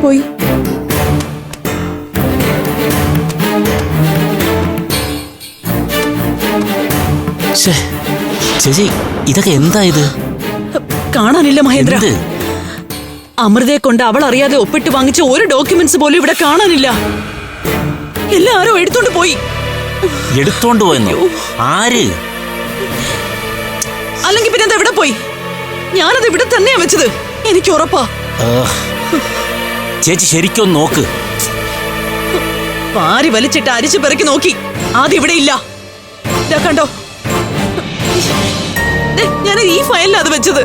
പോയി? ചേച്ചി ഇതൊക്കെ എന്താ ഇത്? കാണാനില്ല മഹേന്ദ്ര. അമൃതയെ കൊണ്ട് അവൾ അറിയാതെ ഒപ്പിട്ട് വാങ്ങിച്ച ഒരു ഡോക്യുമെന്റ്സ് പോലും ഇവിടെ കാണാനില്ല. എല്ലാരും എടുത്തോണ്ട് പോയി. എടുത്തോണ്ട് പോയെന്നോ? ആര്? അല്ലെങ്കിൽ പിന്നെ എവിടെ പോയി? ഞാനത് ഇവിടെ തന്നെയാ വെച്ചത്, എനിക്ക് ഉറപ്പാ. ചേച്ചി ശരിക്കും നോക്ക്. പാരി വലിച്ചിട്ട് അരിച്ചു പെറുക്കി നോക്കി, ആദ്യം ഇവിടെ ഇല്ല. കണ്ടോ, ഞാൻ ഈ ഫയലിലാണ് അത് വെച്ചത്.